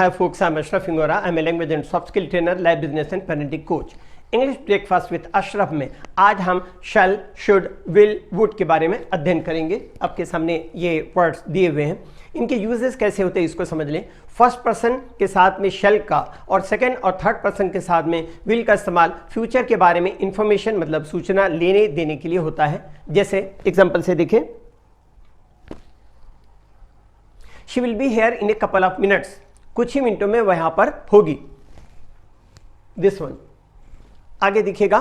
Hi folks, I'm Ashraf Ingora. I'm a language and soft skill trainer, life business and parenting coach. English breakfast with Ashraf में आज हम शैल, should, will, would के बारे में अध्ययन करेंगे। आपके सामने ये वर्ड्स दिए हुए हैं, इनके यूजेस कैसे होते हैं इसको समझ लें। फर्स्ट पर्सन के साथ में शैल का और सेकंड और थर्ड पर्सन के साथ में विल का इस्तेमाल फ्यूचर के बारे में इंफॉर्मेशन मतलब सूचना लेने देने के लिए होता है। जैसे एग्जांपल से देखें, she will be here in a couple of minutes, कुछ ही मिनटों में वह यहां पर होगी। This one. आगे दिखेगा,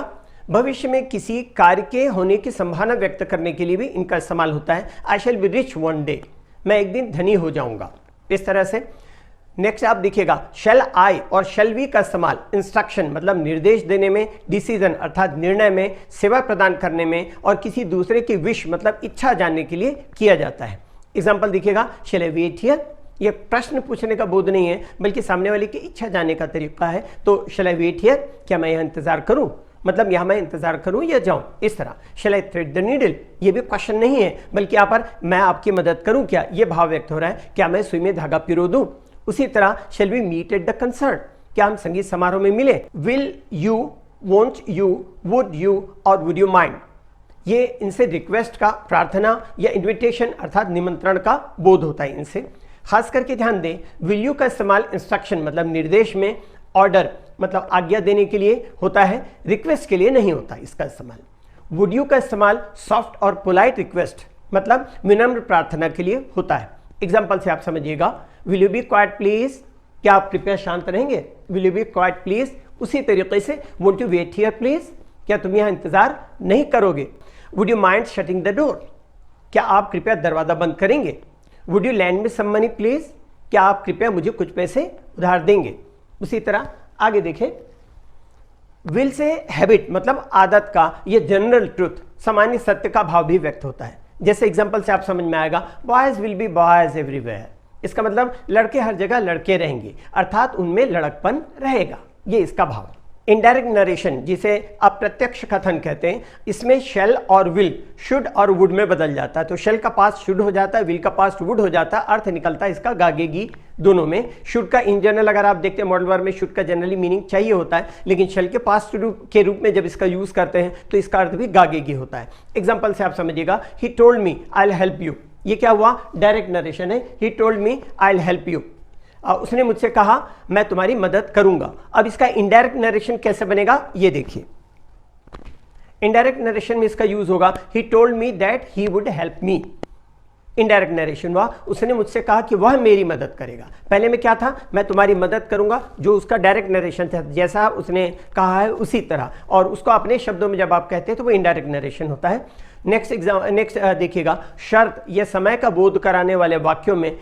भविष्य में किसी कार्य के होने की संभावना व्यक्त करने के लिए भी इनका इस्तेमाल होता है। I shall be rich one day, मैं एक दिन धनी हो जाऊंगा, इस तरह से। नेक्स्ट आप देखिएगा, शैल आई और शैल वी का इस्तेमाल इंस्ट्रक्शन मतलब निर्देश देने में, डिसीजन अर्थात निर्णय में, सेवा प्रदान करने में और किसी दूसरे की विश मतलब इच्छा जानने के लिए किया जाता है। एग्जाम्पल दिखेगा, शैल आई वेट हियर, यह प्रश्न पूछने का बोध नहीं है बल्कि सामने वाले की इच्छा जानने का तरीका है। तो शैल आई वेट हियर, क्या मैं यहाँ इंतजार करूं, मतलब यहाँ मैं इंतजार करूं या जाऊं, इस तरह। शैल आई थ्रेड द नीडल, ये भी क्वेश्चन नहीं है बल्कि यहाँ पर मैं आपकी मदद करूं क्या, ये भाव व्यक्त हो रहा है, क्या मैं सुई में धागा पिरो दूं। उसी तरह shall we meet at the concert, क्या हम संगीत समारोह में मिले। Will you, won't you, would you और वुड यू माइंड, ये इनसे रिक्वेस्ट का, प्रार्थना या इन्विटेशन अर्थात निमंत्रण का बोध होता है इनसे। खास करके ध्यान दें, विल यू का इस्तेमाल इंस्ट्रक्शन मतलब निर्देश में, ऑर्डर मतलब आज्ञा देने के लिए होता है, रिक्वेस्ट के लिए नहीं होता इसका इस्तेमाल। वुड यू का इस्तेमाल सॉफ्ट और पोलाइट रिक्वेस्ट मतलब विनम्र प्रार्थना के लिए होता है। एग्जाम्पल से आप समझिएगा, will you be quiet please, क्या आप कृपया शांत रहेंगे। Will you be quiet please. उसी तरीके से won't you wait here please, क्या तुम यहां इंतजार नहीं करोगे। Would you mind shutting the door, क्या आप कृपया दरवाजा बंद करेंगे। Would you lend me some money please, क्या आप कृपया मुझे कुछ पैसे उधार देंगे। उसी तरह आगे देखें, विल से हैबिट मतलब आदत का, ये जनरल ट्रुथ सामान्य सत्य का भाव भी व्यक्त होता है। जैसे एग्जांपल से आप समझ में आएगा, boys will be boys everywhere, इसका मतलब लड़के हर जगह लड़के रहेंगे अर्थात उनमें लड़कपन रहेगा, ये इसका भाव है। इनडायरेक्ट नरेशन जिसे अप्रत्यक्ष कथन कहते हैं, इसमें शैल और विल शुड और वुड में बदल जाता है। तो शैल का पास्ट शुड हो जाता है, विल का पास्ट वुड हो जाता है, अर्थ निकलता है इसका गागेगी दोनों में। शुड का इन जनरल अगर आप देखते हैं मॉडल वर्ब में शुड का जनरली मीनिंग चाहिए होता है, लेकिन शैल के पास्ट के रूप में जब इसका यूज करते हैं तो इसका अर्थ भी गागेगी होता है। एग्जाम्पल से आप समझिएगा, he told me I will help you, ये क्या हुआ, डायरेक्ट नरेशन है। He told me I will help you, उसने मुझसे कहा मैं तुम्हारी मदद करूंगा। अब इसका इनडायरेक्ट नरेशन कैसे बनेगा ये देखिए। इनडायरेक्ट नरेशन में इसका यूज होगा, he told me that he would help me. Indirect narration हुआ, उसने मुझसे कहा कि वह मेरी मदद करेगा। पहले में क्या था, मैं तुम्हारी मदद करूंगा, जो उसका डायरेक्ट नरेशन था, जैसा उसने कहा है उसी तरह, और उसको अपने शब्दों में जब आप कहते हैं तो वो इनडायरेक्ट नरेशन होता है। नेक्स्ट देखिएगा, शर्त या समय का बोध कराने वाले वाक्यों में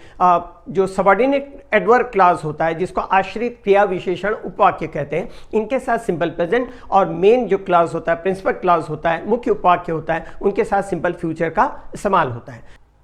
जो सबऑर्डिनेट एडवर्ब क्लॉज होता है, जिसको आश्रित क्रिया विशेषण उपवाक्य कहते हैं, इनके साथ सिंपल प्रेजेंट और मेन जो क्लॉज होता है, प्रिंसिपल क्लॉज होता है, मुख्य उपवाक्य होता है, उनके साथ सिंपल फ्यूचर का इस्तेमाल होता है।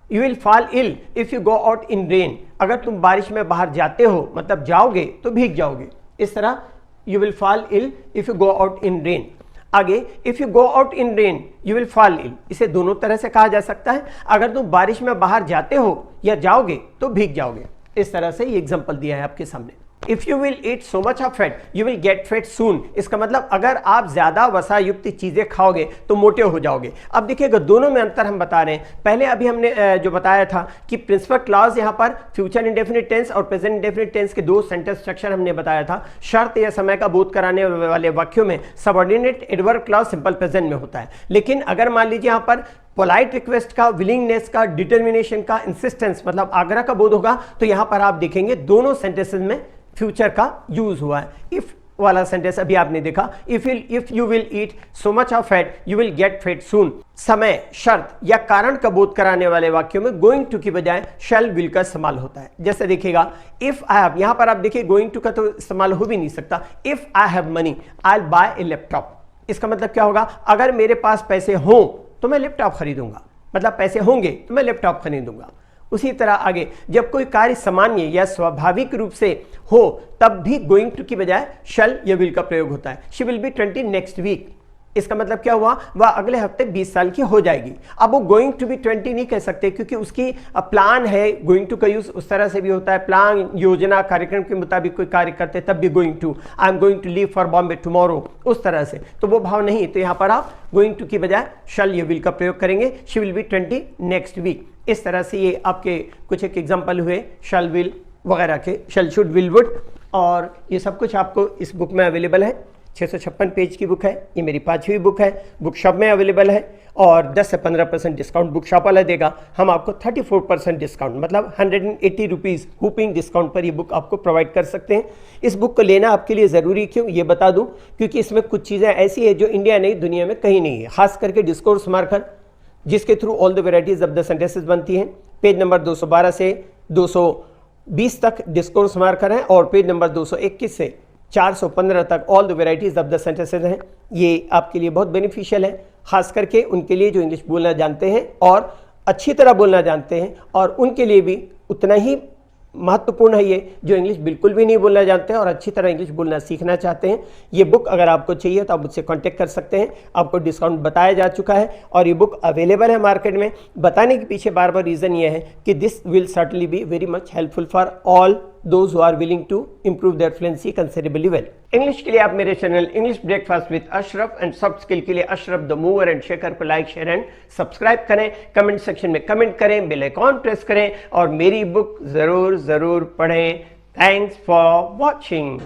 You will fall ill if you go out in rain, अगर तुम बारिश में बाहर जाते हो मतलब जाओगे तो भीग जाओगे, इस तरह you will fall ill if you go out in rain. आगे, if you go out in rain you will fall ill, इसे दोनों तरह से कहा जा सकता है, अगर तुम बारिश में बाहर जाते हो या जाओगे तो भीग जाओगे, इस तरह से ये एग्जांपल दिया है आपके सामने। If you will eat so much of fat you will get fat soon, इसका मतलब अगर आप ज्यादा वसा युक्त चीजें खाओगे तो मोटे हो जाओगे। अब देखिएगा दोनों में अंतर हम बता रहे हैं। पहले अभी हमने जो बताया था कि प्रिंसिपल क्लॉज यहाँ पर फ्यूचर इंडेफिनिट टेंस और प्रेजेंट इंडेफिनिट टेंस के दो सेंटेंस स्ट्रक्चर हमने बताया था। शर्त या समय का बोध कराने वाले वाक्यों में subordinate adverb clause simple present में होता है, लेकिन अगर मान लीजिए यहाँ पर पोलाइट रिक्वेस्ट का, विलिंगनेस का, डिटर्मिनेशन का, इंसिस्टेंस मतलब आग्रह का बोध होगा, तो यहां पर आप देखेंगे दोनों सेंटेंसेस में फ्यूचर का यूज हुआ है। इफ वाला सेंटेंस अभी आपने देखा, if you will eat so much of fat you will get fat soon. समय, शर्त या कारण का बोध कराने वाले वाक्यों में गोइंग टू की बजाय शैल विल का इस्तेमाल होता है। जैसे देखिएगा, इफ आई हैव, यहां पर आप देखिए गोइंग टू का तो इस्तेमाल हो भी नहीं सकता। If I have money I will buy A laptop, इसका मतलब क्या होगा, अगर मेरे पास पैसे हों तो मैं लैपटॉप खरीदूंगा, मतलब पैसे होंगे तो मैं लैपटॉप खरीदूंगा। उसी तरह आगे, जब कोई कार्य सामान्य या स्वाभाविक रूप से हो तब भी गोइंग टू की बजाय शैल या विल का प्रयोग होता है। She will be 20 next week, इसका मतलब क्या हुआ, वह अगले हफ्ते 20 साल की हो जाएगी। अब वो गोइंग टू बी 20 नहीं कह सकते, क्योंकि उसकी प्लान है। गोइंग टू का यूज उस तरह से भी होता है, प्लान, योजना, कार्यक्रम के मुताबिक कोई कार्य करते तब भी going to, I am going to leave for Bombay tomorrow, उस तरह से, तो वो भाव नहीं। तो यहां पर आप गोइंग टू की बजाय शैल या विल का प्रयोग करेंगे। She will be 20 next week. इस तरह से ये आपके कुछ एक एग्जाम्पल हुए शैल, विल वगैरह के, शैल, शुड, विल, वुड। और ये सब कुछ आपको इस बुक में अवेलेबल है। 656 पेज की बुक है, ये मेरी 5वीं बुक है, बुक शॉप में अवेलेबल है। और 10 से 15% डिस्काउंट बुक शॉप वाला देगा। हम आपको 34% डिस्काउंट, मतलब 180 रुपीज़ हुपिंग डिस्काउंट पर ये बुक आपको प्रोवाइड कर सकते हैं। इस बुक को लेना आपके लिए ज़रूरी क्यों, ये बता दूं, क्योंकि इसमें कुछ चीज़ें ऐसी है जो इंडिया नहीं, दुनिया में कहीं नहीं है। खास करके डिस्कोर्स मार्कर, जिसके through all the varieties of the sentences बनती हैं। पेज नंबर 212 से 220 तक डिस्कोर्स मार्कर है, और पेज नंबर 221 से 415 तक all the varieties of the sentences हैं। ये आपके लिए बहुत बेनिफिशियल है, खास करके उनके लिए जो इंग्लिश बोलना जानते हैं और अच्छी तरह बोलना जानते हैं, और उनके लिए भी उतना ही महत्वपूर्ण है ये जो इंग्लिश बिल्कुल भी नहीं बोलना जानते हैं और अच्छी तरह इंग्लिश बोलना सीखना चाहते हैं। ये बुक अगर आपको चाहिए तो आप मुझसे कांटेक्ट कर सकते हैं। आपको डिस्काउंट बताया जा चुका है और ये बुक अवेलेबल है मार्केट में। बताने के पीछे बार बार रीज़न ये है कि this will certainly be very much helpful for all those who are willing to improve their fluency considerably well. English के लिए आप मेरे channel English breakfast with Ashraf and soft skill के लिए Ashraf the mover and shaker को like, share and subscribe करें। Comment section में comment करें, बेल आइकॉन प्रेस करें और मेरी बुक जरूर पढ़ें। Thanks for watching.